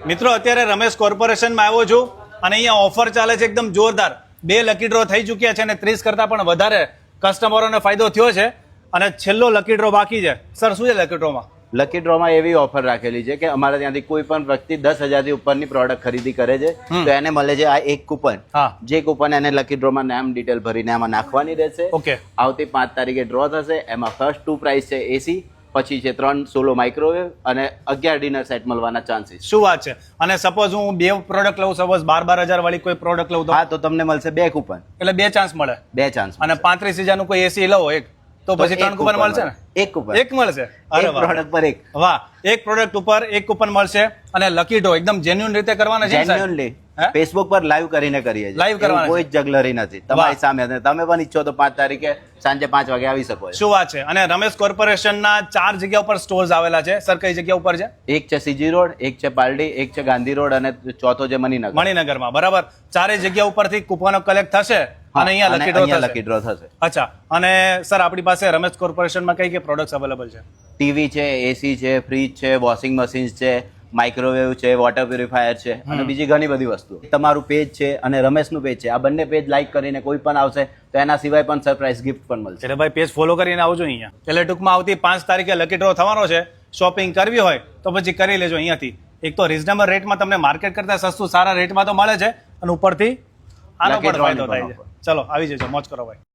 મિત્રો અત્યારે રમેશ કોર્પોરેશનમાં આવ્યો છું અને અહીંયા ઓફર ચાલે છે એકદમ જોરદાર. 2 લકી ડ્રો થઈ ચૂક્યા છે અને 30 કરતાં પણ વધારે કસ્ટમરોને ફાયદો થયો છે અને છેલ્લો લકી ડ્રો બાકી છે. સર શું છે લકી ડ્રોમાં? લકી ડ્રોમાં એવી ઓફર રાખેલી છે કે અમારા ત્યાંથી કોઈ પણ વ્યક્તિ 10,000 થી ઉપરની પ્રોડક્ટ ખરીદી કરે છે તો એને મળે છે આ એક કૂપન. જે કૂપન એને લકી ડ્રોમાં નામ ડિટેલ ભરીને આમાં નાખવાની રહેશે. ઓકે. આવતી 5 તારીખે ડ્રો થશે. એમાં ફર્સ્ટ 2 પ્રાઇસ છે એસી, પછી છે 3 સોલો માઇક્રોવેવ અને 11 ડિનર સેટ મળવાના ચાન્સીસ. શું વાત છે. અને સપોઝ હું 2 પ્રોડક્ટ લઉં, સપોઝ 12,000 વાળી કોઈ પ્રોડક્ટ લઉં તો? હા, તો તમને મળશે 2 કૂપન, એટલે 2 ચાન્સ મળે. 2 ચાન્સ. અને 35,000 નું કોઈ એસી લઉં એક તો પછી 3 કૂપન મળશે ને? એક કૂપન, એક મળશે. અરે વાહ, પ્રોડક્ટ પર એક. વાહ, એક પ્રોડક્ટ ઉપર એક કૂપન મળશે. અને લકી ડ્રો એકદમ જેન્યુઇન રીતે કરવાના છે. જેન્યુઇનલી ફેસબુક પર લાઈવ કરીને કરીએ છીએ. લાઈવ કરવાના, કોઈ જગલરી નથી તમારી સામે. તમે પણ ઈચ્છો તો 5 તારીખે સાંજે 5 વાગે આવી શકો છો. શું વાત છે. અને રમેશ કોર્પોરેશનના 4 જગ્યા ઉપર સ્ટોર્સ આવેલા છે. સર કઈ જગ્યા ઉપર છે? એક છે સીજી રોડ, એક છે પાલડી, એક છે ગાંધી રોડ અને ચોથો છે મણિનગરમાં. બરાબર. 4 જગ્યા ઉપરથી કૂપનો કલેક્ટ થશે અને અહીંયા લકી ડ્રો થશે. અચ્છા. અને સર આપણી પાસે રમેશ કોર્પોરેશનમાં કઈ કઈ પ્રોડક્ટ્સ અવેલેબલ છે? ટીવી છે, એસી છે, ફ્રીજ છે, વોશિંગ મશીન છે, માઇક્રોવેવ છે, વોટર પ્યુરિફાયર છે અને બીજી ઘણી બધી વસ્તુ. તમારું પેજ છે અને રમેશનું પેજ છે, આ બંને પેજ લાઈક કરીને કોઈ પણ આવશે તો એના સિવાય પણ સરપ્રાઈઝ ગિફ્ટ પણ મળશે. એટલે ભાઈ પેજ ફોલો કરીને આવજો અહીંયા. એટલે ટૂંકમાં આવતી 5 તારીખે લકી ડ્રો થવાનો છે. શોપિંગ કરવી હોય તો પછી કરી લેજો અહીંયાથી. એક તો રિઝનેબલ રેટમાં તમને માર્કેટ કરતા સસ્તું સારા રેટમાં તો મળે છે અને ઉપરથી આનો પણ ફાયદો થાય છે. ચલો આવી જજો, મોજ કરો ભાઈ.